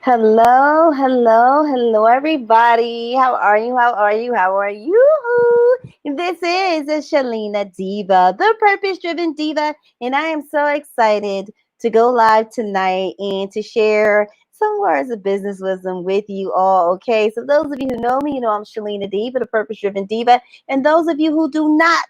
Hello, hello, hello, everybody. How are you? How are you? How are you? This is Shalina Diva, the purpose driven diva, and I am so excited to go live tonight and to share some words of business wisdom with you all. Okay, so those of you who know me, you know I'm Shalina Diva, the purpose driven diva, and those of you who do not,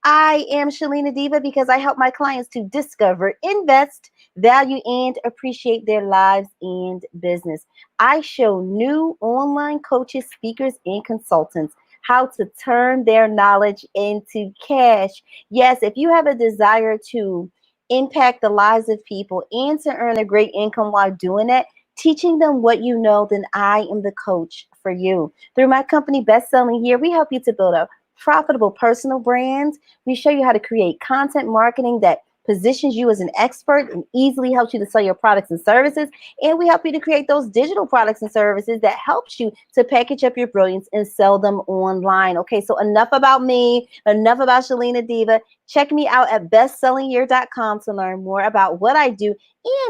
I am Shalina Diva because I help my clients to discover, invest, value, and appreciate their lives and business. I show new online coaches, speakers, and consultants how to turn their knowledge into cash. Yes, if you have a desire to impact the lives of people and to earn a great income while doing it, teaching them what you know, then I am the coach for you. Through my company, Best Selling Here, we help you to build a profitable personal brand. We show you how to create content marketing that positions you as an expert and easily helps you to sell your products and services. And we help you to create those digital products and services that helps you to package up your brilliance and sell them online. Okay, so enough about me, enough about Shalina Diva. Check me out at bestsellingyear.com to learn more about what I do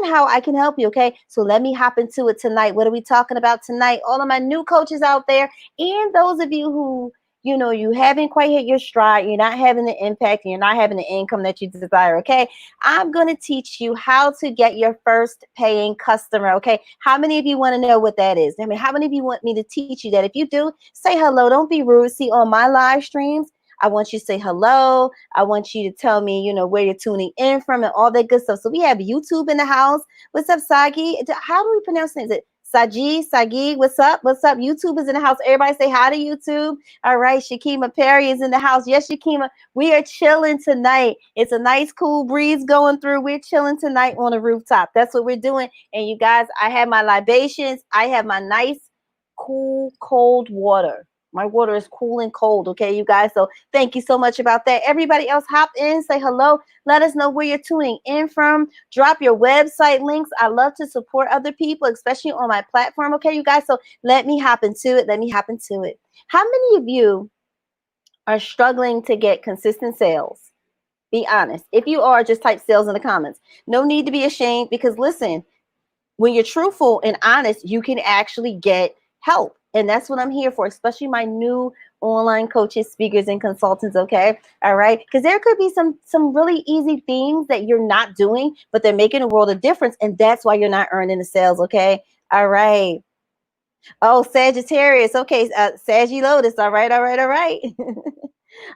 and how I can help you. Okay, so let me hop into it tonight. What are we talking about tonight? All of my new coaches out there and those of you who you haven't quite hit your stride, you're not having the impact, and you're not having the income that you desire, okay? I'm going to teach you how to get your first paying customer, okay? How many of you want to know what that is? I mean, how many of you want me to teach you that? If you do, say hello. Don't be rude. See, on my live streams, I want you to say hello. I want you to tell me, where you're tuning in from and all that good stuff. So we have YouTube in the house. What's up, Sagi? How do we pronounce things? Is it Sagi, what's up? What's up? YouTube is in the house. Everybody say hi to YouTube. All right, Shakima Perry is in the house. Yes, Shakima, we are chilling tonight. It's a nice, cool breeze going through. We're chilling tonight on the rooftop. That's what we're doing. And you guys, I have my libations. I have my nice, cool, cold water. My water is cool and cold, okay, you guys? So thank you so much about that. Everybody else, hop in, say hello. Let us know where you're tuning in from. Drop your website links. I love to support other people, especially on my platform, okay, you guys? So let me hop into it. Let me hop into it. How many of you are struggling to get consistent sales? Be honest. If you are, just type sales in the comments. No need to be ashamed because listen, when you're truthful and honest, you can actually get help. And that's what I'm here for, especially my new online coaches, speakers, and consultants. Okay. All right. Because there could be some really easy things that you're not doing, but they're making a world of difference. And that's why you're not earning the sales. Okay. All right. Oh, Sagittarius. Okay. Saggy Lotus. All right. All right. All right.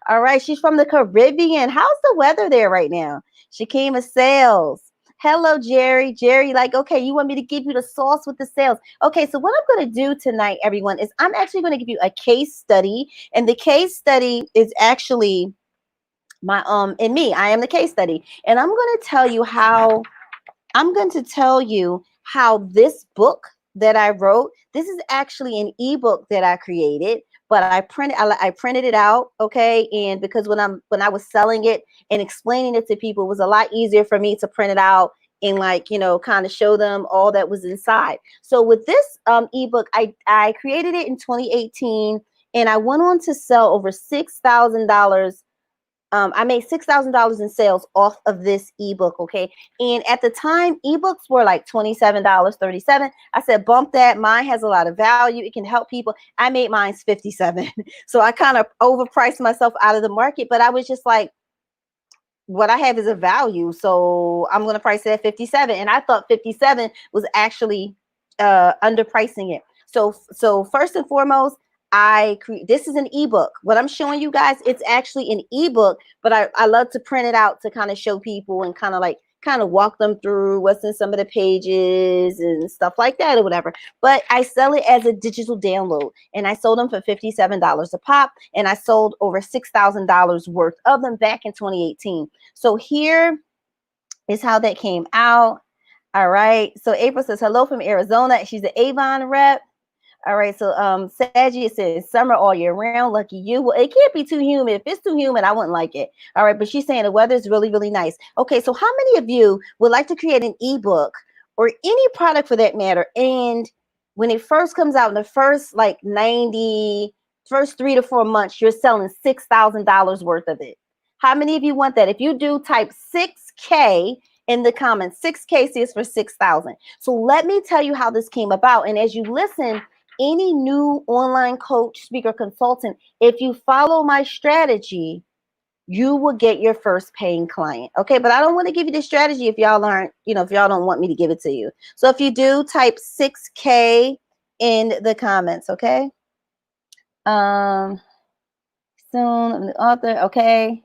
All right. She's from the Caribbean. How's the weather there right now? Shakima Sales. Hello, Jerry. Jerry, like, okay, you want me to give you the sauce with the sales. Okay, so what I'm going to do tonight, everyone, is I'm actually going to give you a case study. And the case study is actually in me. I am the case study. And I'm going to tell you how this book that I wrote, this is actually an ebook that I created, but I printed it out, okay? And because when I was selling it and explaining it to people, it was a lot easier for me to print it out and kind of show them all that was inside. So with this ebook, I created it in 2018 and I went on to sell over $6,000. I made $6,000 in sales off of this ebook. Okay. And at the time, ebooks were like $27, 37. I said, bump that. Mine has a lot of value. It can help people. I made mine 57. So I kind of overpriced myself out of the market, but I was just like, what I have is a value. So I'm going to price it at 57. And I thought 57 was actually underpricing it. So first and foremost, this is an ebook. What I'm showing you guys, it's actually an ebook, but I love to print it out to kind of show people and kind of walk them through what's in some of the pages and stuff like that or whatever. But I sell it as a digital download and I sold them for $57 a pop and I sold over $6,000 worth of them back in 2018. So here is how that came out. All right. So April says, hello from Arizona. She's an Avon rep. All right, so Saggy says summer all year round. Lucky you. Well, it can't be too humid. If it's too humid, I wouldn't like it. All right, but she's saying the weather is really, really nice. Okay, so how many of you would like to create an ebook or any product for that matter? And when it first comes out in the first first 3 to 4 months, you're selling $6,000 worth of it. How many of you want that? If you do, type 6K in the comments. 6K is for 6,000. So let me tell you how this came about. And as you listen, any new online coach, speaker, consultant, if you follow my strategy, you will get your first paying client. Okay, but I don't want to give you the strategy if y'all aren't, if y'all don't want me to give it to you. So if you do, type 6K in the comments. Okay. Um, soon, the author. Okay.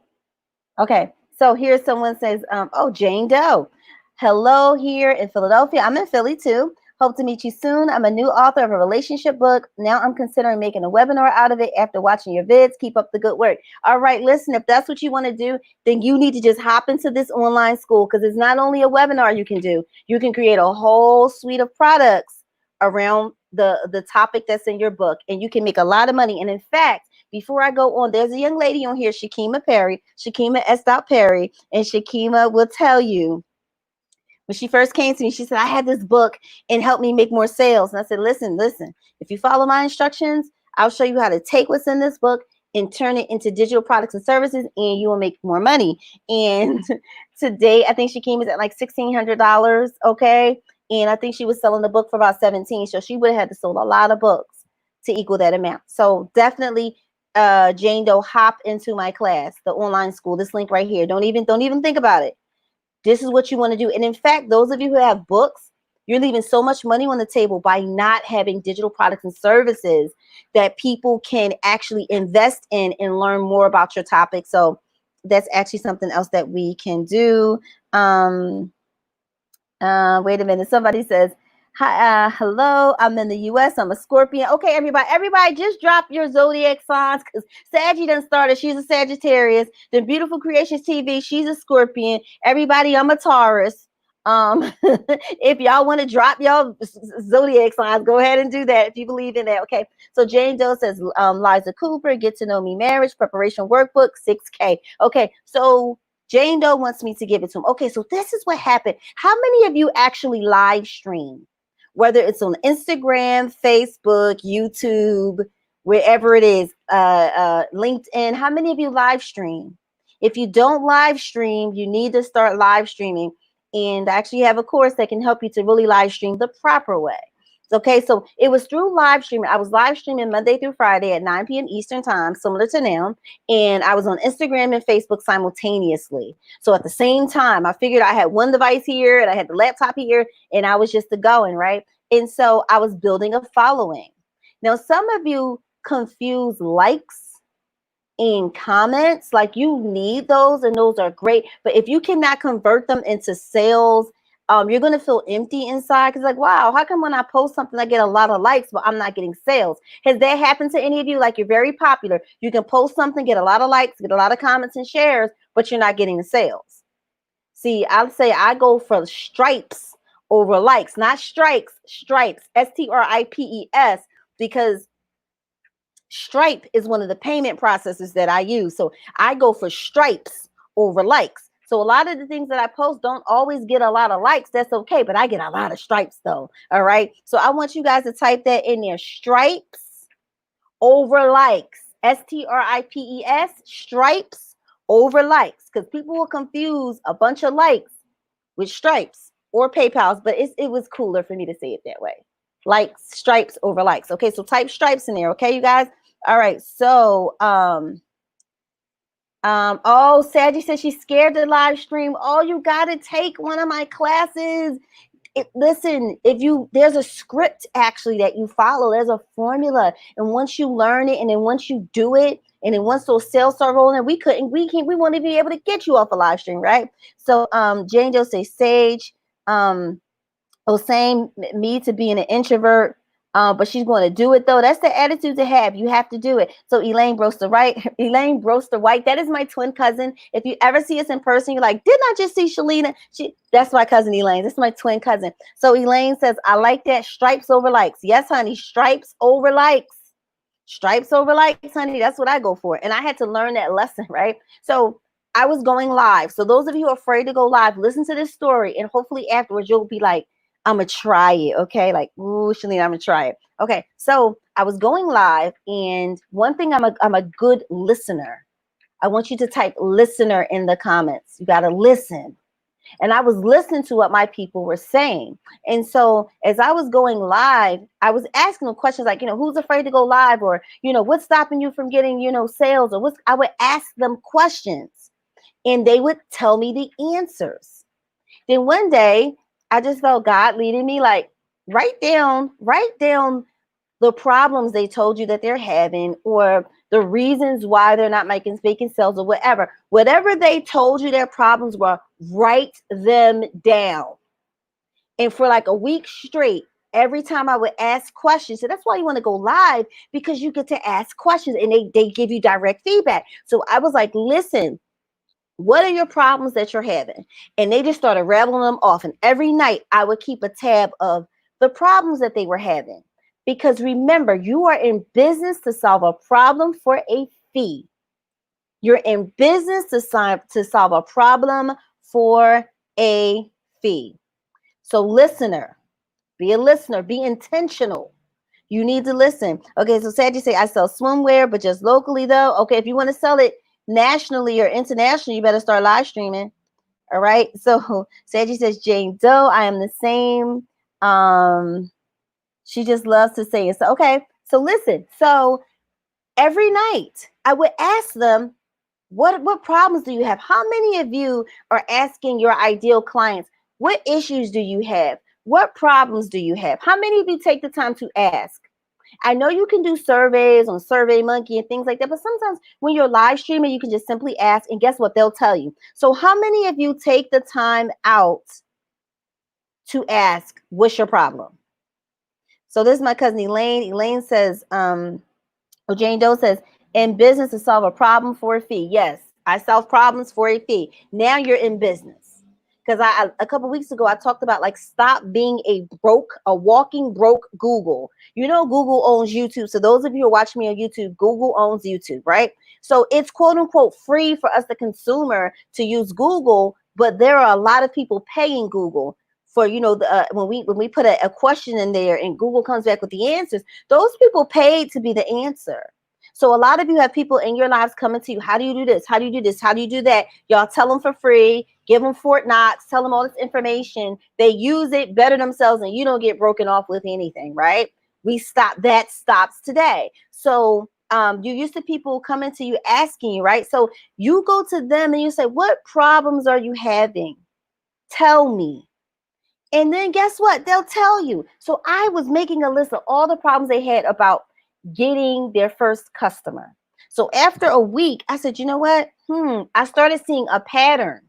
Okay, so here someone says, oh, Jane Doe. Hello here in Philadelphia. I'm in Philly too. Hope to meet you soon. I'm a new author of a relationship book. Now I'm considering making a webinar out of it after watching your vids. Keep up the good work. All right, listen, if that's what you want to do, then you need to just hop into this online school, because it's not only a webinar you can do. You can create a whole suite of products around the topic that's in your book, and you can make a lot of money. And in fact, before I go on, there's a young lady on here, Shakima Perry, Shakima S. Perry, and Shakima will tell you, when she first came to me, she said, I had this book and helped me make more sales. And I said, listen, if you follow my instructions, I'll show you how to take what's in this book and turn it into digital products and services, and you will make more money. And today, I think Shakima is at like $1,600, okay? And I think she was selling the book for about 17. So she would have had to sell a lot of books to equal that amount. So definitely, Jane Doe, hop into my class, the online school. This link right here. Don't even think about it. This is what you want to do. And in fact, those of you who have books, you're leaving so much money on the table by not having digital products and services that people can actually invest in and learn more about your topic. So that's actually something else that we can do. Wait a minute. Somebody says, hi, hello, I'm in the US. I'm a Scorpion. Okay, everybody just drop your zodiac signs, because Saggy done started. She's a Sagittarius. The Beautiful Creations TV, she's a Scorpion. Everybody, I'm a Taurus. If y'all want to drop y'all zodiac signs, go ahead and do that if you believe in that. Okay, so Jane Doe says, Liza Cooper, Get to Know Me Marriage Preparation Workbook, 6K. Okay, so Jane Doe wants me to give it to him. Okay, so this is what happened. How many of you actually live stream? Whether it's on Instagram, Facebook, YouTube, wherever it is, LinkedIn. How many of you live stream? If you don't live stream, you need to start live streaming. And I actually have a course that can help you to really live stream the proper way. Okay, so it was through live streaming. I was live streaming Monday through Friday at 9 p.m. Eastern time, similar to now. And I was on Instagram and Facebook simultaneously. So at the same time, I figured I had one device here and I had the laptop here, and I was just going, right? And so I was building a following. Now, some of you confuse likes and comments. Like, you need those, and those are great. But if you cannot convert them into sales, you're going to feel empty inside, because like, wow, how come when I post something, I get a lot of likes, but I'm not getting sales? Has that happened to any of you? Like, you're very popular. You can post something, get a lot of likes, get a lot of comments and shares, but you're not getting the sales. See, I'll say I go for stripes over likes, not strikes, stripes, STRIPES, because Stripe is one of the payment processors that I use. So I go for stripes over likes. So a lot of the things that I post don't always get a lot of likes. That's okay. But I get a lot of stripes though. All right. So I want you guys to type that in there. Stripes over likes. STRIPES. Stripes over likes. Because people will confuse a bunch of likes with stripes or PayPal's. But it was cooler for me to say it that way. Likes, stripes over likes. Okay. So type stripes in there. Okay, you guys. All right, so oh, Saggy says she's scared to live stream. Oh, you gotta take one of my classes. Listen, there's a script actually that you follow. There's a formula, and once you learn it, and then once you do it, and then once those sales start rolling, we won't even be able to get you off a live stream, right? So, Jane Doe says Sage, saying me to being an introvert. But she's going to do it though. That's the attitude to have. You have to do it. So Elaine Broster White, that is my twin cousin. If you ever see us in person, you're like, didn't I just see Shalina? That's my cousin Elaine. That's my twin cousin. So Elaine says, I like that. Stripes over likes. Yes, honey. Stripes over likes. Stripes over likes, honey. That's what I go for. And I had to learn that lesson, right? So I was going live. So those of you who are afraid to go live, listen to this story, and hopefully afterwards you'll be like, I'm going to try it. Okay. Like, ooh, Shalina, I'm going to try it. Okay. So I was going live, and one thing, I'm a good listener. I want you to type listener in the comments. You got to listen. And I was listening to what my people were saying. And so as I was going live, I was asking them questions like, who's afraid to go live? Or, what's stopping you from getting, sales? Or I would ask them questions and they would tell me the answers. Then one day I just felt God leading me like, write down the problems they told you that they're having, or the reasons why they're not making sales, or whatever they told you their problems were, write them down. And for like a week straight, every time I would ask questions, so that's why you want to go live, because you get to ask questions and they give you direct feedback. So I was like, listen, what are your problems that you're having? And they just started rattling them off. And every night I would keep a tab of the problems that they were having. Because remember, you are in business to solve a problem for a fee. You're in business to solve a problem for a fee. So listener, be a listener, be intentional. You need to listen. Okay, so Sadie say, I sell swimwear, but just locally though. Okay, if you want to sell it nationally or internationally, you better start live streaming. All right. So Sadie says, Jane Doe, I am the same. She just loves to say it. So, okay. So listen. So every night I would ask them, what problems do you have? How many of you are asking your ideal clients, what issues do you have? What problems do you have? How many of you take the time to ask? I know you can do surveys on SurveyMonkey and things like that, but sometimes when you're live streaming, you can just simply ask, and guess what? They'll tell you. So how many of you take the time out to ask, what's your problem? So this is my cousin Elaine. Elaine says, Jane Doe says, in business to solve a problem for a fee. Yes, I solve problems for a fee. Now you're in business. Because a couple weeks ago, I talked about like, stop being a walking broke Google. Google owns YouTube. So those of you who are watching me on YouTube, Google owns YouTube, right? So it's quote unquote free for us, the consumer, to use Google. But there are a lot of people paying Google for, when we put a question in there and Google comes back with the answers, those people paid to be the answer. So a lot of you have people in your lives coming to you. How do you do this? How do you do this? How do you do that? Y'all tell them for free, give them Fort Knox, tell them all this information. They use it, better themselves, and you don't get broken off with anything, right? That stops today. So you're used to people coming to you asking you, right? So you go to them and you say, what problems are you having? Tell me. And then guess what? They'll tell you. So I was making a list of all the problems they had about getting their first customer. So after a week, I said, you know what? I started seeing a pattern,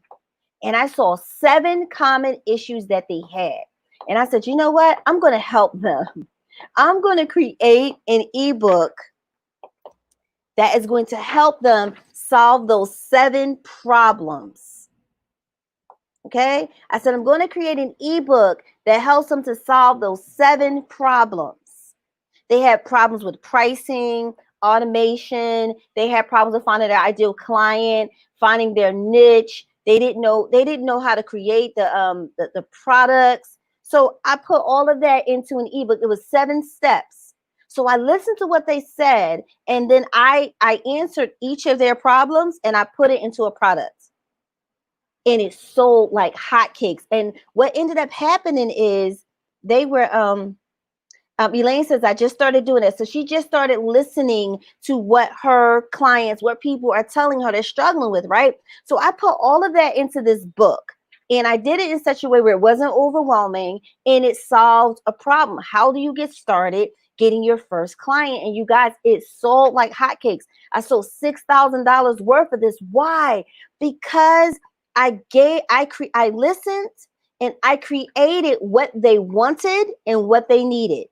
and I saw 7 common issues that they had. And I said, you know what? I'm going to help them. I'm going to create an ebook that is going to help them solve those 7 problems. Okay? I said, I'm going to create an ebook that helps them to solve those 7 problems. They had problems with pricing, automation. They had problems with finding their ideal client, finding their niche. They didn't know how to create the products. So I put all of that into an ebook. It was 7 steps. So I listened to what they said, and then I answered each of their problems, and I put it into a product. And it sold like hotcakes. And what ended up happening is they were Elaine says, I just started doing it. So she just started listening to what her clients, what people are telling her they're struggling with, right? So I put all of that into this book. And I did it in such a way where it wasn't overwhelming and it solved a problem. How do you get started getting your first client? And you guys, it sold like hotcakes. I sold $6,000 worth of this. Why? Because I listened and I created what they wanted and what they needed.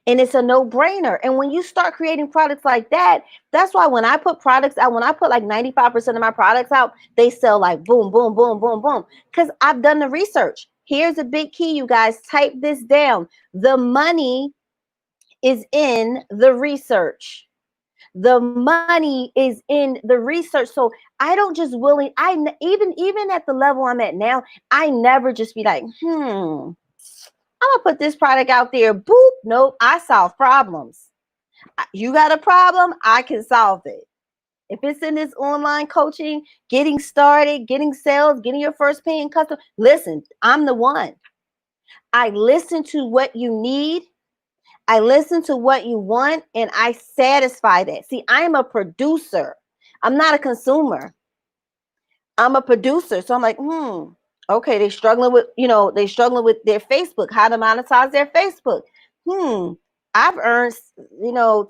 And it's a no-brainer. And when you start creating products like that, that's why when I put products out, when I put like 95% of my products out, they sell like boom, boom, boom, boom, boom. Because I've done the research. Here's a big key, you guys. Type this down. The money is in the research. The money is in the research. So I don't just even at the level I'm at now, I never just be like, I'm gonna put this product out there. Boop. Nope. I solve problems. You got a problem, I can solve it. If it's in this online coaching, getting started, getting sales, getting your first paying customer, listen, I'm the one. I listen to what you need. I listen to what you want, and I satisfy that. See, I am a producer. I'm not a consumer. I'm a producer. So I'm like, okay, they struggling with their Facebook, how to monetize their Facebook. I've earned,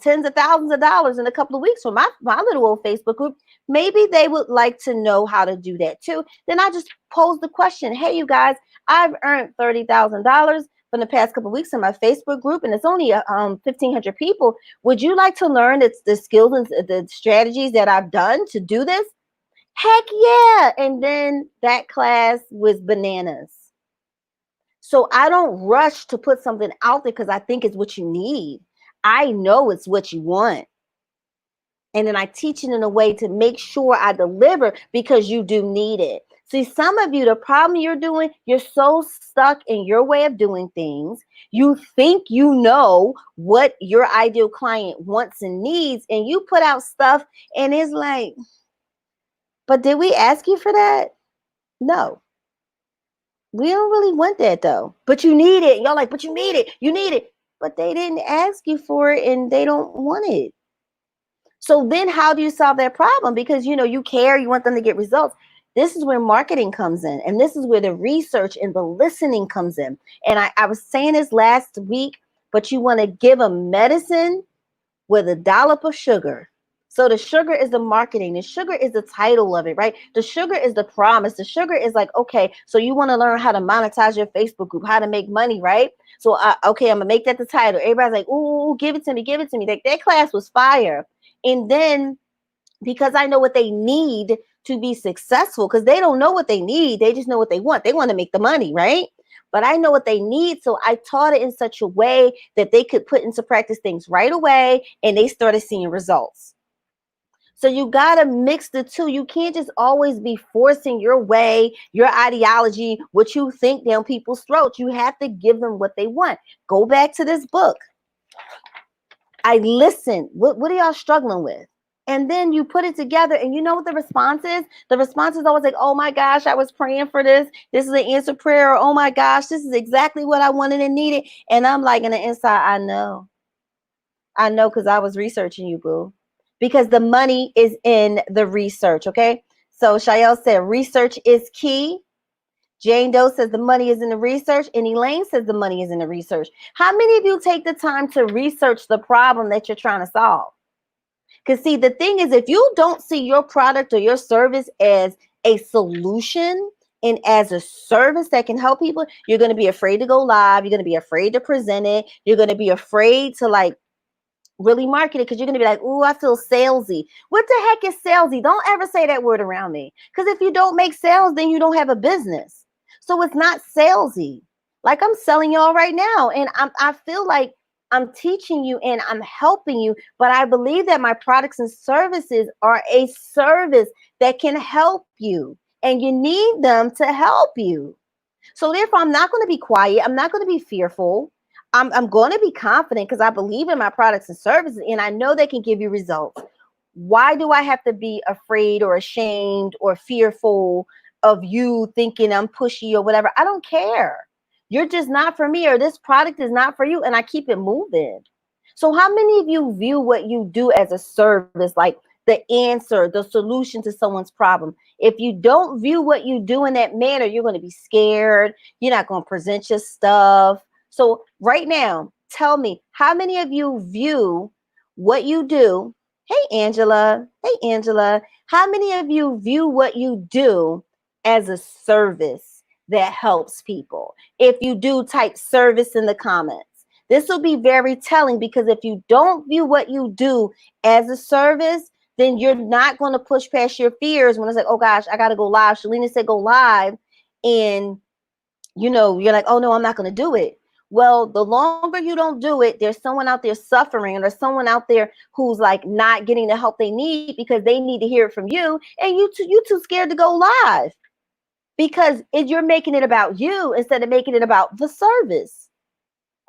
tens of thousands of dollars in a couple of weeks from my little old Facebook group. Maybe they would like to know how to do that too. Then I just pose the question, hey, you guys, I've earned $30,000 from the past couple of weeks in my Facebook group, and it's only 1,500 people. Would you like to learn the skills and the strategies that I've done to do this? Heck yeah. And then that class was bananas. So I don't rush to put something out there because I think it's what you need. I know it's what you want. And then I teach it in a way to make sure I deliver because you do need it. See, some of you, the problem you're so stuck in your way of doing things. You think you know what your ideal client wants and needs, and you put out stuff and it's like, but did we ask you for that? No. We don't really want that though. But you need it. Y'all like, but you need it. You need it. But they didn't ask you for it and they don't want it. So then how do you solve that problem? Because you care, you want them to get results. This is where marketing comes in. And this is where the research and the listening comes in. And I was saying this last week, but you want to give them medicine with a dollop of sugar. So the sugar is the marketing. The sugar is the title of it, right? The sugar is the promise. The sugar is like, okay, so you want to learn how to monetize your Facebook group, how to make money, right? So, okay, I'm going to make that the title. Everybody's like, ooh, give it to me, give it to me. That class was fire. And then because I know what they need to be successful, because they don't know what they need. They just know what they want. They want to make the money, right? But I know what they need. So I taught it in such a way that they could put into practice things right away and they started seeing results. So you got to mix the two. You can't just always be forcing your way, your ideology, what you think down people's throats. You have to give them what they want. Go back to this book. I listen. What are y'all struggling with? And then you put it together and you know what the response is? The response is always like, oh my gosh, I was praying for this. This is an answered prayer. Or, oh my gosh, this is exactly what I wanted and needed. And I'm like, in the inside, I know because I was researching you, boo. Because the money is in the research, okay? So Shael said research is key. Jane Doe says the money is in the research, and Elaine says the money is in the research. How many of you take the time to research the problem that you're trying to solve? Because see, the thing is, if you don't see your product or your service as a solution and as a service that can help people, you're going to be afraid to go live. You're going to be afraid to present it. You're going to be afraid to really market it because you're going to be like, ooh, I feel salesy. What the heck is salesy? Don't ever say that word around me. Because if you don't make sales, then you don't have a business. So it's not salesy. Like I'm selling y'all right now. And I feel like I'm teaching you and I'm helping you. But I believe that my products and services are a service that can help you. And you need them to help you. So therefore, I'm not going to be quiet. I'm not going to be fearful. I'm going to be confident because I believe in my products and services and I know they can give you results. Why do I have to be afraid or ashamed or fearful of you thinking I'm pushy or whatever? I don't care. You're just not for me, or this product is not for you, and I keep it moving. So how many of you view what you do as a service, like the answer, the solution to someone's problem? If you don't view what you do in that manner, you're going to be scared. You're not going to present your stuff. So right now, tell me, how many of you view what you do? Hey, Angela. Hey, Angela. How many of you view what you do as a service that helps people? If you do, type service in the comments. This will be very telling because if you don't view what you do as a service, then you're not going to push past your fears when it's like, oh gosh, I got to go live. Shalina said go live. And, you're like, oh no, I'm not going to do it. Well, the longer you don't do it, there's someone out there suffering, and there's someone out there who's like not getting the help they need because they need to hear it from you. And you too scared to go live because you're making it about you instead of making it about the service.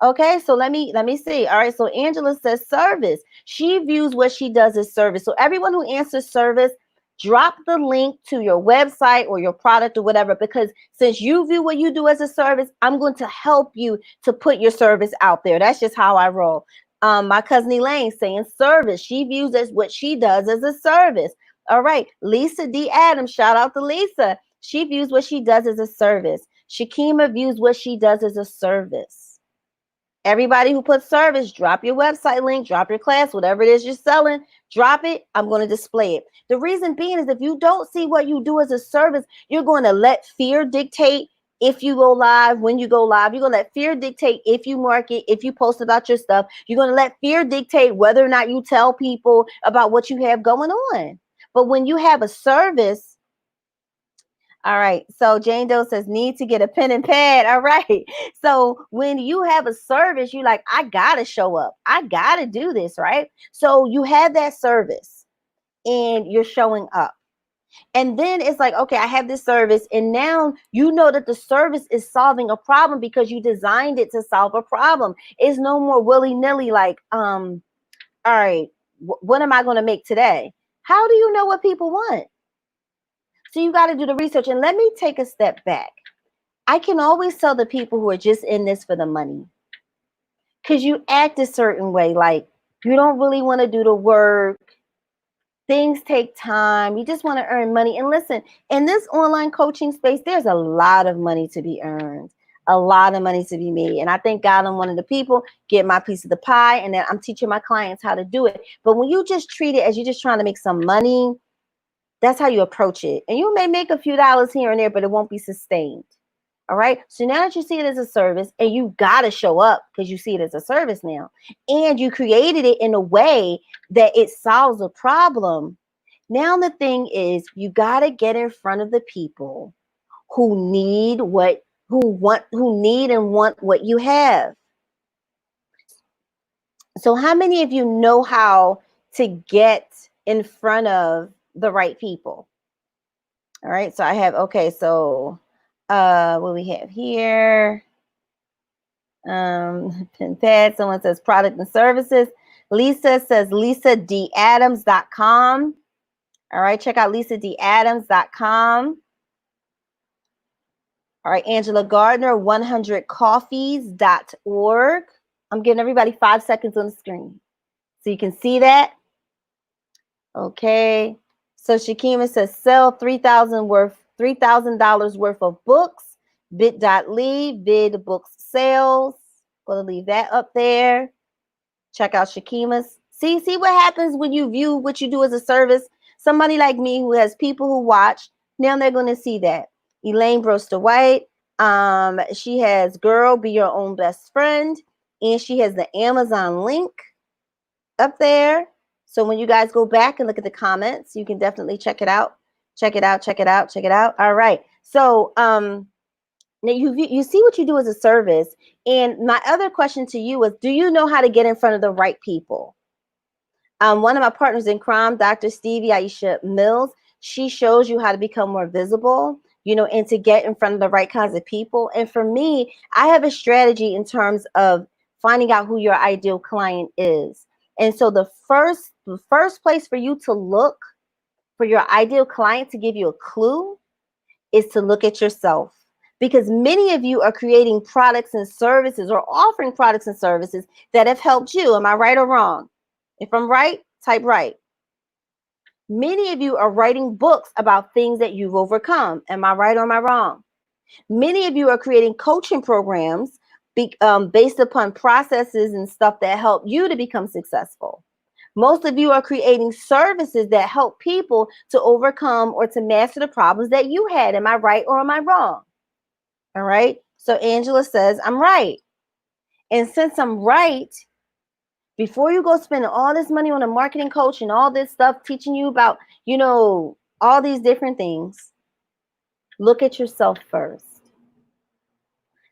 Okay, so let me see. All right, so Angela says service. She views what she does as service. So everyone who answers service, drop the link to your website or your product or whatever, because since you view what you do as a service, I'm going to help you to put your service out there. That's just how I roll. My cousin Elaine saying service. She views as what she does as a service. All right, Lisa D. Adams, shout out to Lisa. She views what she does as a service. Shakima views what she does as a service. Everybody who puts service, drop your website link, drop your class, whatever it is you're selling, drop it. I'm going to display it. The reason being is if you don't see what you do as a service, you're going to let fear dictate if you go live, when you go live. You're going to let fear dictate if you market, if you post about your stuff. You're going to let fear dictate whether or not you tell people about what you have going on. But when you have a service, all right. So Jane Doe says, need to get a pen and pad. All right. So when you have a service, you like, I got to show up. I got to do this. Right. So you have that service and you're showing up. And then it's like, okay, I have this service. And now you know that the service is solving a problem because you designed it to solve a problem. It's no more willy nilly like, all right, what am I going to make today? How do you know what people want? So you got to do the research. And let me take a step back. I can always tell the people who are just in this for the money, because you act a certain way, like you don't really want to do the work. Things take time. You just want to earn money. And listen, in this online coaching space, there's a lot of money to be earned, a lot of money to be made. And I thank God I'm one of the people, get my piece of the pie, and then I'm teaching my clients how to do it. But when you just treat it as you're just trying to make some money, that's how you approach it. And you may make a few dollars here and there, but it won't be sustained. All right. So now that you see it as a service, and you got to show up because you see it as a service now, and you created it in a way that it solves a problem. Now the thing is, you got to get in front of the people who need who need and want what you have. So how many of you know how to get in front of the right people? All right. So I have, okay. So what we have here, pen pad. Someone says product and services. Lisa says lisadadams.com. All right, check out lisadadams.com. All right, Angela Gardner, 100coffees.org. I'm giving everybody 5 seconds on the screen so you can see that. Okay. So Shakima says sell $3,000 worth of books. Bit.ly, vid books sales. Gonna leave that up there. Check out Shakima's. See what happens when you view what you do as a service. Somebody like me who has people who watch, now they're going to see that. Elaine Broster White, she has Girl, Be Your Own Best Friend, and she has the Amazon link up there. So when you guys go back and look at the comments, you can definitely check it out. Check it out, check it out, check it out. All right. So now you see what you do as a service. And my other question to you is, do you know how to get in front of the right people? One of my partners in crime, Dr. Stevie Aisha Mills, she shows you how to become more visible, and to get in front of the right kinds of people. And for me, I have a strategy in terms of finding out who your ideal client is. And so the first place for you to look for your ideal client to give you a clue is to look at yourself. Because many of you are creating products and services or offering products and services that have helped you. Am I right or wrong? If I'm right, type right. Many of you are writing books about things that you've overcome. Am I right or am I wrong? Many of you are creating coaching programs based upon processes and stuff that help you to become successful. Most of you are creating services that help people to overcome or to master the problems that you had. Am I right or am I wrong? All right. So Angela says, I'm right. And since I'm right, before you go spend all this money on a marketing coach and all this stuff teaching you about, all these different things, look at yourself first.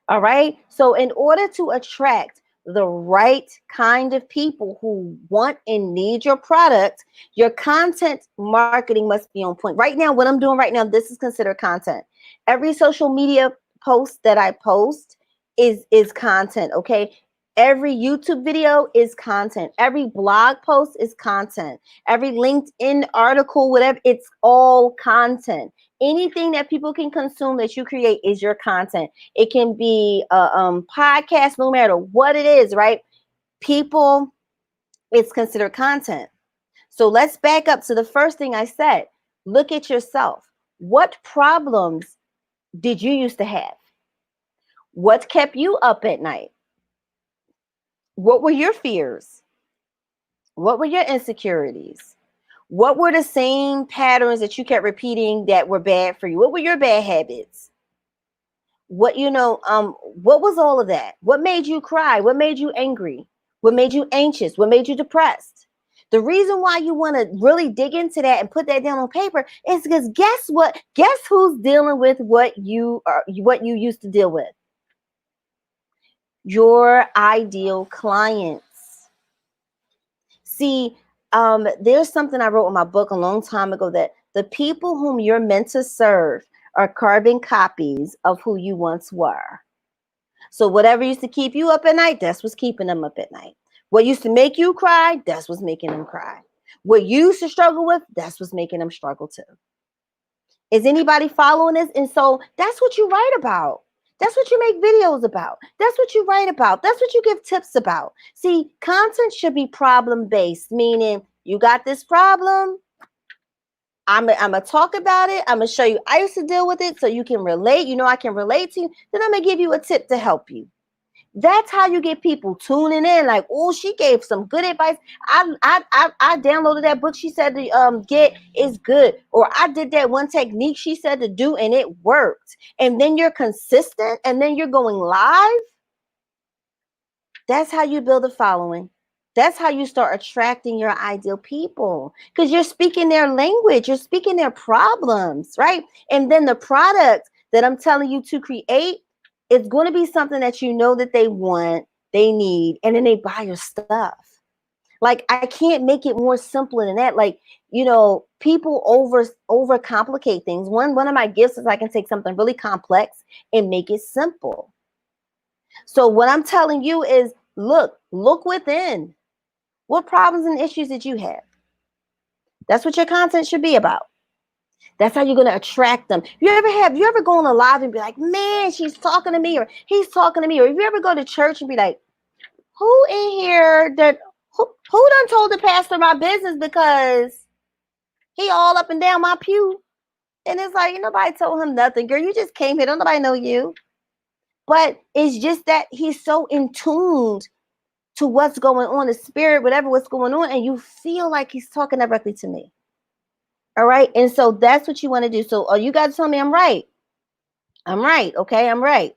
All right. So in order to attract the right kind of people who want and need your product, your content marketing must be on point. Right now, what I'm doing right now, this is considered content. Every social media post that I post is content. Okay. Every YouTube video is content. Every blog post is content. Every LinkedIn article, whatever, it's all content. Anything that people can consume that you create is your content. It can be a podcast, no matter what it is, right? People, it's considered content. So let's back up to the first thing I said. Look at yourself. What problems did you used to have? What kept you up at night? What were your fears? What were your insecurities? What were the same patterns that you kept repeating that were bad for you? What were your bad habits? What was all of that? What made you cry? What made you angry? What made you anxious? What made you depressed? The reason why you want to really dig into that and put that down on paper is because guess what? Guess who's dealing with what you used to deal with? Your ideal clients. See, there's something I wrote in my book a long time ago that the people whom you're meant to serve are carbon copies of who you once were. So whatever used to keep you up at night, that's what's keeping them up at night. What used to make you cry, that's what's making them cry. What you used to struggle with, that's what's making them struggle too. Is anybody following this? And so that's what you write about. That's what you make videos about. That's what you write about. That's what you give tips about. See, content should be problem-based, meaning you got this problem. I'm going to talk about it. I'm going to show you I used to deal with it so you can relate. You know, I can relate to you. Then I'm going to give you a tip to help you. That's how you get people tuning in. Like, oh, she gave some good advice. I downloaded that book she said to get is good. Or I did that one technique she said to do and it worked. And then you're consistent and then you're going live. That's how you build a following. That's how you start attracting your ideal people because you're speaking their language. You're speaking their problems, right? And then the product that I'm telling you to create, it's going to be something that you know that they want, they need, and then they buy your stuff. Like, I can't make it more simple than that. Like, you know, people overcomplicate things. One of my gifts is I can take something really complex and make it simple. So what I'm telling you is, look within. What problems and issues did you have? That's what your content should be about. That's how you're going to attract them. You ever go on a live and be like, man, she's talking to me, or he's talking to me, or if you ever go to church and be like, who in here who done told the pastor my business because he all up and down my pew? And it's like, nobody told him nothing. Girl, you just came here. Don't nobody know you. But it's just that he's so in tuned to what's going on, the spirit, what's going on, and you feel like he's talking directly to me. All right. And so that's what you want to do. So you got to tell me I'm right. I'm right. Okay. I'm right.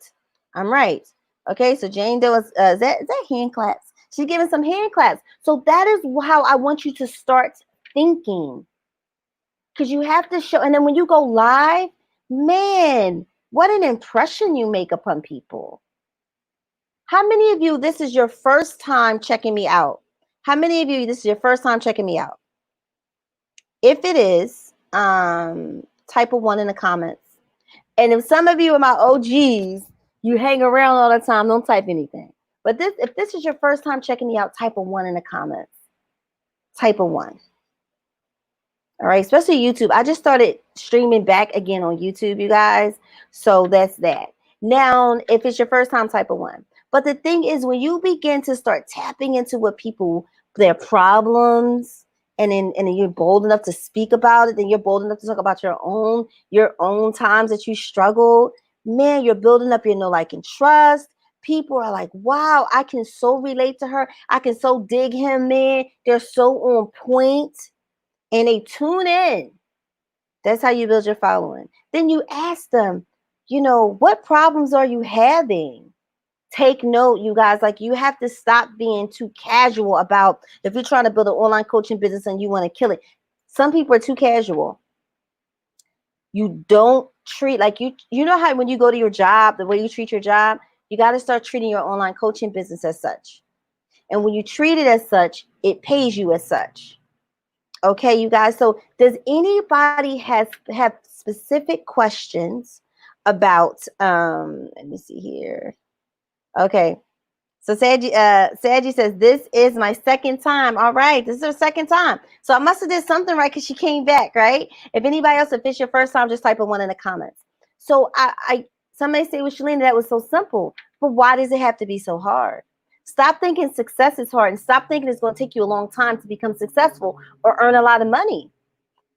I'm right. Okay. So Jane Doe is that hand claps. She's giving some hand claps. So that is how I want you to start thinking. Because you have to show. And then when you go live, man, what an impression you make upon people. How many of you, this is your first time checking me out? How many of you, this is your first time checking me out? If it is, type a 1 in the comments. And if some of you are my OGs, you hang around all the time, don't type anything. But if this is your first time checking me out, type a 1 in the comments. Type a 1. All right, especially YouTube. I just started streaming back again on YouTube, you guys. So that's that. Now, if it's your first time, type a 1. But the thing is, when you begin to start tapping into what people, their problems, and then you're bold enough to speak about it, then you're bold enough to talk about your own times that you struggled, man, you're building up your know, like, and trust. People are like, wow, I can so relate to her. I can so dig him, man. They're so on point. And they tune in. That's how you build your following. Then you ask them, what problems are you having? Take note, you guys. Like, you have to stop being too casual about if you're trying to build an online coaching business and you want to kill it. Some people are too casual. You don't treat like you know how when you go to your job, the way you treat your job, you got to start treating your online coaching business as such. And when you treat it as such, it pays you as such. Okay, you guys. So does anybody have specific questions about, let me see here. Okay. So Saggy says, this is my second time. All right, this is her second time. So I must have did something right because she came back, right? If anybody else, if it's your first time, just type a one in the comments. So I somebody say, well, Shalina, that was so simple. But why does it have to be so hard? Stop thinking success is hard and stop thinking it's going to take you a long time to become successful or earn a lot of money.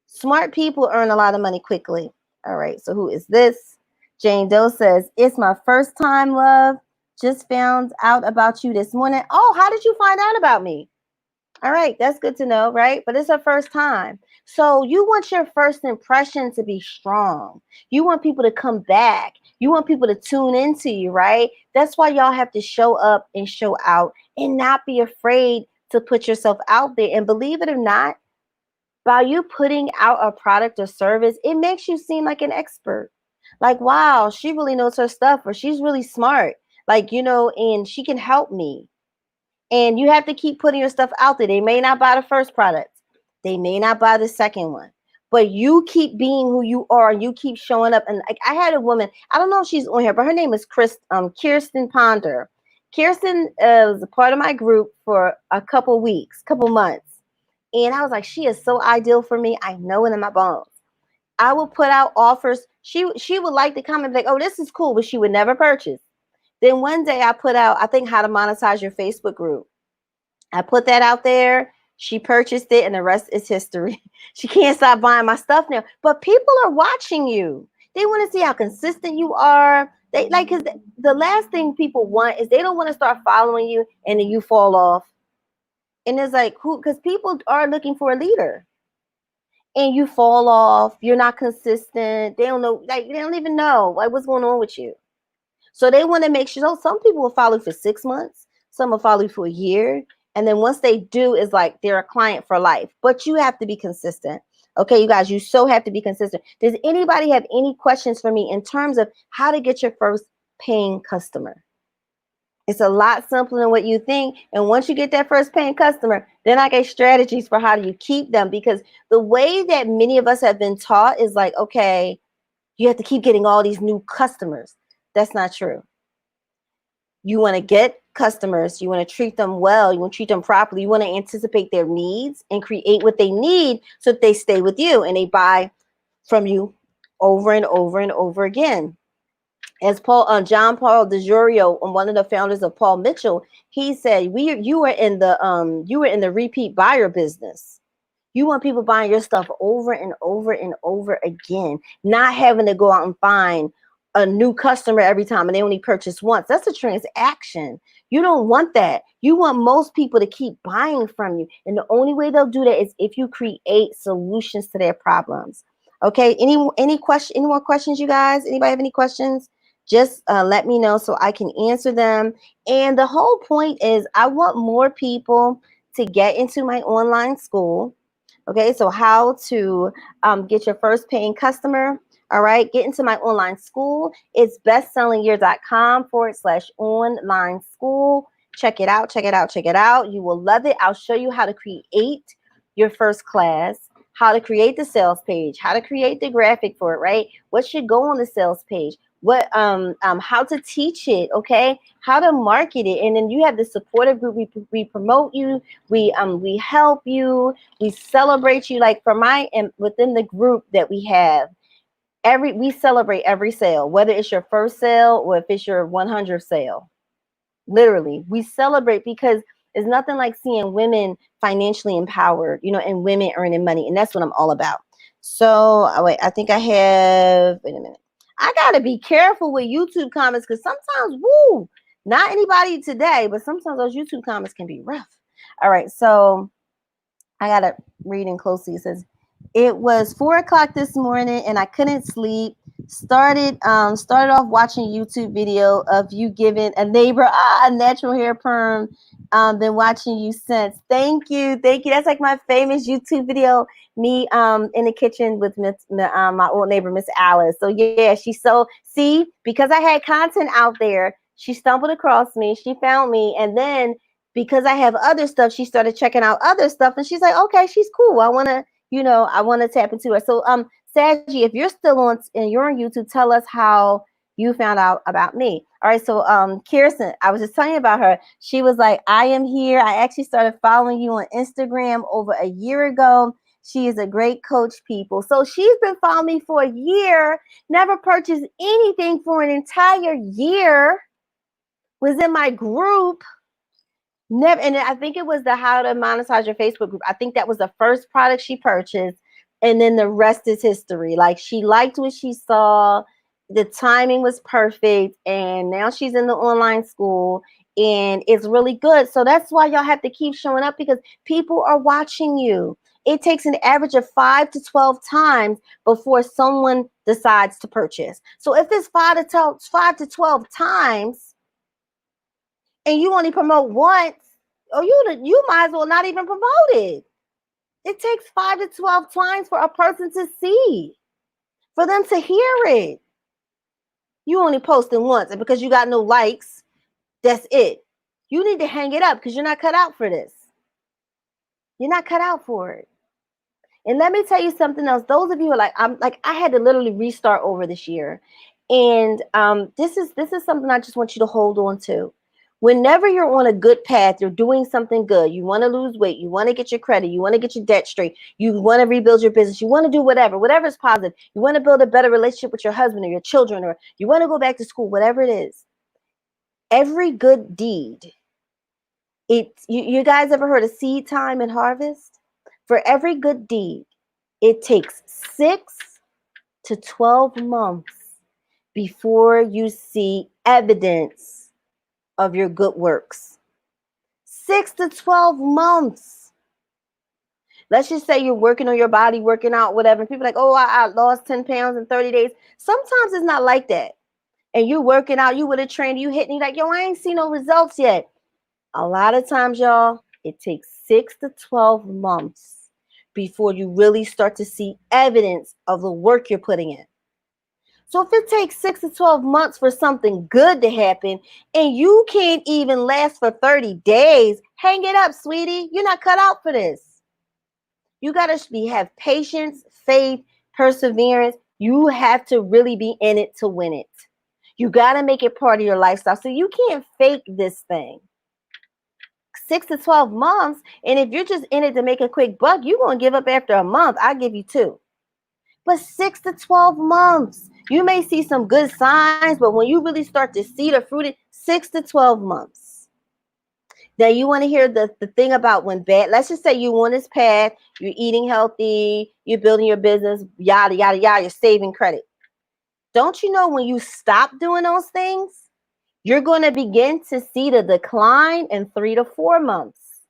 Smart people earn a lot of money quickly. All right, so who is this? Jane Doe says, it's my first time, love. Just found out about you this morning. Oh, how did you find out about me? All right, that's good to know, right? But it's her first time. So you want your first impression to be strong. You want people to come back. You want people to tune into you, right? That's why y'all have to show up and show out and not be afraid to put yourself out there. And believe it or not, by you putting out a product or service, it makes you seem like an expert. Like, wow, she really knows her stuff, or she's really smart. Like, and she can help me. And you have to keep putting your stuff out there. They may not buy the first product, they may not buy the second one, but you keep being who you are and you keep showing up. And like, I had a woman, I don't know if she's on here, but her name is Kirsten Ponder. Kirsten was a part of my group for a couple weeks, couple months. And I was like, she is so ideal for me. I know it in my bones. I would put out offers. She would like to come and be like, oh, this is cool, but she would never purchase. Then one day I put out, I think, how to monetize your Facebook group. I put that out there. She purchased it, and the rest is history. She can't stop buying my stuff now. But people are watching you. They want to see how consistent you are. They like, because the last thing people want is they don't want to start following you and then you fall off. And it's like, who? Because people are looking for a leader, and you fall off. You're not consistent. They don't know. Like, they don't even know like what's going on with you. So they want to make sure. So some people will follow you for 6 months. Some will follow you for a year. And then once they do, it's like they're a client for life. But you have to be consistent. Okay, you guys, you so have to be consistent. Does anybody have any questions for me in terms of how to get your first paying customer? It's a lot simpler than what you think. And once you get that first paying customer, then I get strategies for how do you keep them. Because the way that many of us have been taught is like, okay, you have to keep getting all these new customers. That's not true. You want to get customers. You want to treat them well. You want to treat them properly. You want to anticipate their needs and create what they need so that they stay with you and they buy from you over and over and over again. As John Paul DeJorio, one of the founders of Paul Mitchell, he said, you were in the repeat buyer business. You want people buying your stuff over and over and over again, not having to go out and find a new customer every time and they only purchase once. That's a transaction. You don't want that. You want most people to keep buying from you. And the only way they'll do that is if you create solutions to their problems. Okay. Any more questions, you guys? Anybody have any questions? Just let me know so I can answer them. And the whole point is I want more people to get into my online school. Okay, so how to get your first paying customer. All right, get into my online school. It's bestsellingyear.com/online school. Check it out, check it out, check it out. You will love it. I'll show you how to create your first class, how to create the sales page, how to create the graphic for it, right? What should go on the sales page? What how to teach it, okay? How to market it. And then you have the supportive group. We promote you, we help you, we celebrate you. Like for within the group that we have, we celebrate every sale, whether it's your first sale or if it's your 100th sale. Literally, we celebrate because there's nothing like seeing women financially empowered, and women earning money. And that's what I'm all about. So wait, I think I have, wait a minute. I got to be careful with YouTube comments because sometimes, not anybody today, but sometimes those YouTube comments can be rough. All right, so I got to read in closely. It says, it was 4 o'clock this morning and I couldn't sleep. Started off watching a YouTube video of you giving a neighbor a natural hair perm. Been watching you since. Thank you. That's like my famous YouTube video. Me in the kitchen with my old neighbor, Miss Alice. So yeah, because I had content out there, she stumbled across me. She found me, and then because I have other stuff, she started checking out other stuff, and she's like, okay, she's cool. I want to tap into her. So Saggy, if you're still on and you're on YouTube, tell us how you found out about me. All right, so Kirsten, I was just telling you about her. She was like, I am here. I actually started following you on Instagram over a year ago. She is a great coach, people. So she's been following me for a year, never purchased anything for an entire year, was in my group. Never, and I think it was the How to Monetize Your Facebook group. I think that was the first product she purchased, and then the rest is history. Like, she liked what she saw, the timing was perfect, and now she's in the online school, and it's really good. So that's why y'all have to keep showing up, because people are watching you. It takes an average of 5 to 12 times before someone decides to purchase. So if it's 5 to 12 times, and you only promote once, or you might as well not even promote it. It takes 5 to 12 times for a person to see, for them to hear it. You only posting once, and because you got no likes, that's it. You need to hang it up, because you're not cut out for this. You're not cut out for it. And let me tell you something else. Those of you who are like, I had to literally restart over this year. And this is something I just want you to hold on to. Whenever you're on a good path, you're doing something good. You want to lose weight. You want to get your credit. You want to get your debt straight. You want to rebuild your business. You want to do whatever is positive. You want to build a better relationship with your husband or your children, or you want to go back to school, whatever it is. Every good deed. You guys ever heard of seed time and harvest? For every good deed, it takes 6 to 12 months before you see evidence of your good works. 6 to 12 months. Let's just say you're working on your body, working out, whatever. People are like, oh, I lost 10 pounds in 30 days. Sometimes it's not like that. And you working out, you with a trainer, you hitting, like, yo, I ain't seen no results yet. A lot of times, y'all, it takes 6 to 12 months before you really start to see evidence of the work you're putting in. So if it takes 6 to 12 months for something good to happen, and you can't even last for 30 days, hang it up, sweetie. You're not cut out for this. You got to have patience, faith, perseverance. You have to really be in it to win it. You got to make it part of your lifestyle. So you can't fake this thing. 6 to 12 months, and if you're just in it to make a quick buck, you're going to give up after a month. I'll give you 2. But 6 to 12 months, you may see some good signs, but when you really start to see the fruit, 6 to 12 months. Now, you want to hear the thing about when bad, let's just say you on this path, you're eating healthy, you're building your business, yada, yada, yada, you're saving credit. Don't you know when you stop doing those things, you're going to begin to see the decline in 3 to 4 months.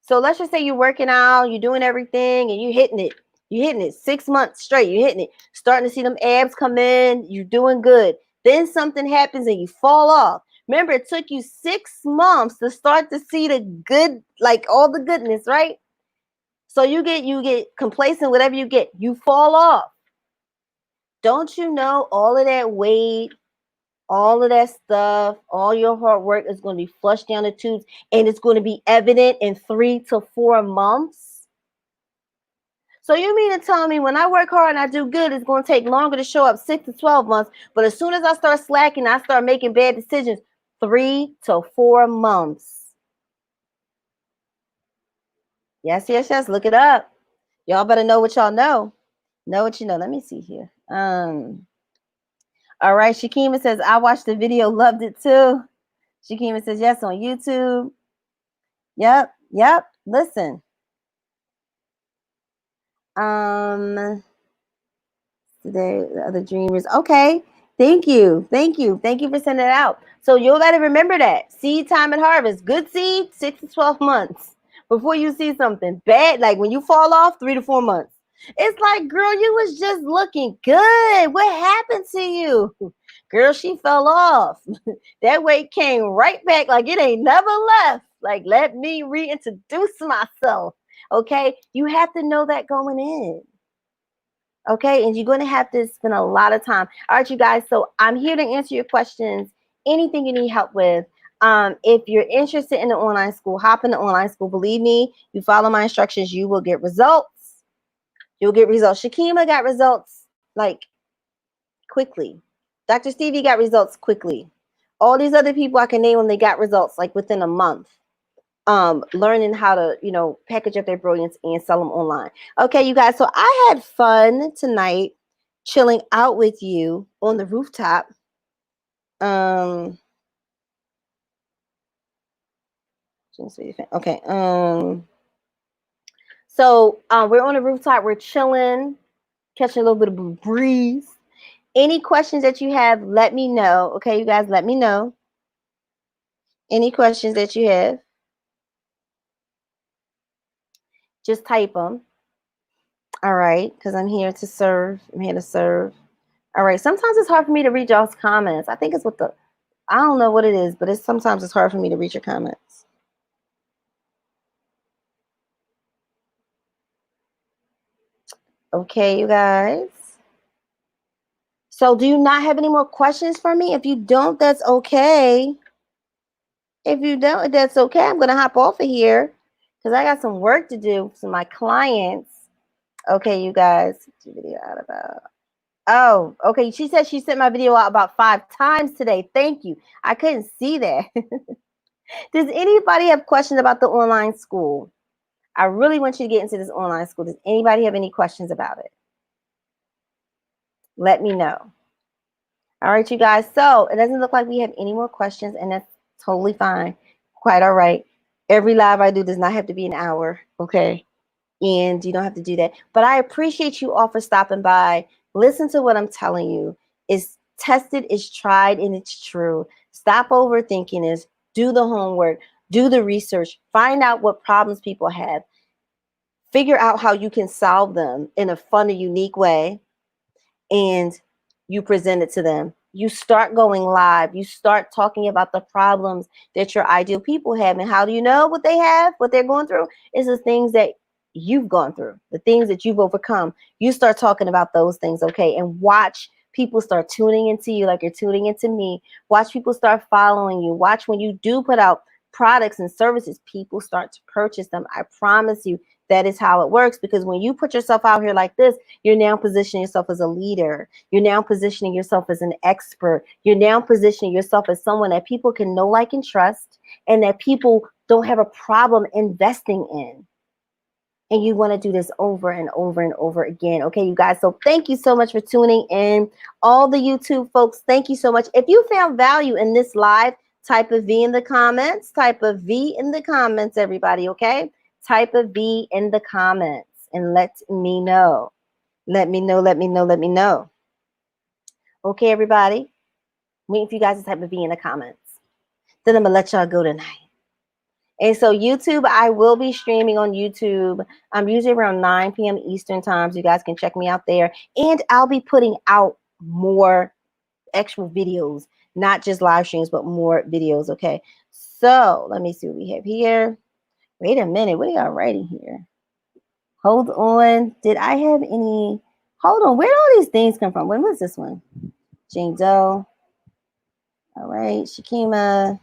So let's just say you're working out, you're doing everything, and you're hitting it. You're hitting it 6 months straight. You're hitting it, starting to see them abs come in. You're doing good. Then something happens and you fall off. Remember, it took you 6 months to start to see the good, like all the goodness, right? So you get complacent, whatever you get, you fall off. Don't you know all of that weight, all of that stuff, all your hard work is going to be flushed down the tubes, and it's going to be evident in 3 to 4 months? So you mean to tell me when I work hard and I do good, it's going to take longer to show up 6 to 12 months, but as soon as I start slacking, I start making bad decisions, 3 to 4 months. Yes, yes, yes. Look it up. Y'all better know what y'all know. Know what you know. Let me see here. All right. Shakima says, I watched the video, loved it too. Shakima says, yes, on YouTube. Yep. Listen. Today, the other dreamers. Okay. Thank you for sending it out. So you'll better remember that. Seed time and harvest. Good seed, 6 to 12 months before you see something bad. Like when you fall off, 3 to 4 months. It's like, girl, you was just looking good. What happened to you? Girl, she fell off. That weight came right back like it ain't never left. Like, let me reintroduce myself. Okay. You have to know that going in. Okay, and you're going to have to spend a lot of time. All right, you guys, so I'm here to answer your questions, anything you need help with. If you're interested in the online school, hop in the online school. Believe me, you follow my instructions, you will get results. You'll get results. Shakima got results, like, quickly. Dr. Stevie got results quickly. All these other people I can name them, they got results like within a month. Learning how to, package up their brilliance and sell them online. Okay, you guys. So I had fun tonight chilling out with you on the rooftop. Okay. So we're on the rooftop. We're chilling, catching a little bit of a breeze. Any questions that you have, let me know. Okay, you guys, let me know. Any questions that you have, just type them. All right, because I'm here to serve. I'm here to serve. All right. Sometimes it's hard for me to read y'all's comments. I think it's I don't know what it is, but sometimes it's hard for me to read your comments. Okay, you guys. So do you not have any more questions for me? If you don't, that's okay. If you don't, that's okay. I'm going to hop off of here because I got some work to do for my clients. Okay, you guys. Video out about. Oh, okay. She said she sent my video out about 5 times today. Thank you. I couldn't see that. Does anybody have questions about the online school? I really want you to get into this online school. Does anybody have any questions about it? Let me know. All right, you guys. So it doesn't look like we have any more questions, and that's totally fine. Quite all right. Every live I do does not have to be an hour, okay? And you don't have to do that. But I appreciate you all for stopping by. Listen to what I'm telling you. It's tested, it's tried, and it's true. Stop overthinking this. Do the homework. Do the research. Find out what problems people have. Figure out how you can solve them in a fun and unique way. And you present it to them. You start going live. You start talking about the problems that your ideal people have. And how do you know what they have, what they're going through? It's the things that you've gone through, the things that you've overcome. You start talking about those things, okay? And watch people start tuning into you like you're tuning into me. Watch people start following you. Watch when you do put out products and services, people start to purchase them. I promise you, that is how it works, because when you put yourself out here like this, you're now positioning yourself as a leader. You're now positioning yourself as an expert. You're now positioning yourself as someone that people can know, like, and trust, and that people don't have a problem investing in. And you want to do this over and over and over again. Okay, you guys. So thank you so much for tuning in. All the YouTube folks, thank you so much. If you found value in this live, type a V in the comments. Type a V in the comments, everybody, okay? Type a V in the comments and let me know. Let me know, let me know, let me know. Okay, everybody? Waiting for you guys to type a V in the comments. Then I'm going to let y'all go tonight. And so YouTube, I will be streaming on YouTube. I'm usually around 9 p.m. Eastern time, so you guys can check me out there. And I'll be putting out more actual videos, not just live streams, but more videos, okay? So let me see what we have here. Wait a minute. What are y'all writing here? Hold on. Did I have any? Hold on. Where did all these things come from? When was this one? Jane Doe. All right. Shakima.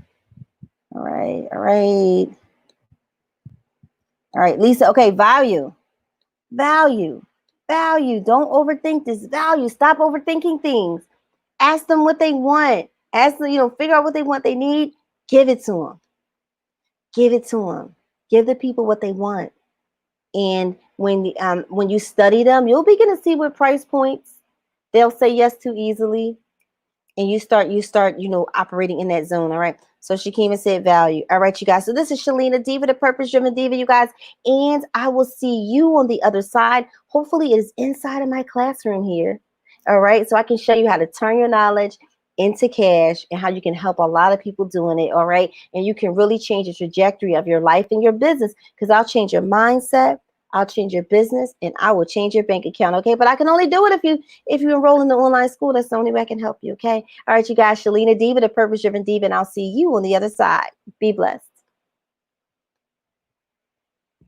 All right. All right. All right. Lisa. Okay. Value. Value. Value. Don't overthink this. Value. Stop overthinking things. Ask them what they want. Ask them, figure out what they want, they need. Give it to them. Give it to them. Give the people what they want. And when you study them, you'll begin to see what price points they'll say yes to easily. And you start, operating in that zone. All right. So she came and said value. All right, you guys. So this is Shalina Diva, the Purpose Driven Diva, you guys. And I will see you on the other side. Hopefully it is inside of my classroom here. All right. So I can show you how to turn your knowledge into cash and how you can help a lot of people doing it. All right. And you can really change the trajectory of your life and your business, because I'll change your mindset. I'll change your business, and I will change your bank account. Okay. But I can only do it if you enroll in the online school. That's the only way I can help you. Okay. All right, you guys. Shalina Diva, the Purpose Driven Diva, and I'll see you on the other side. Be blessed.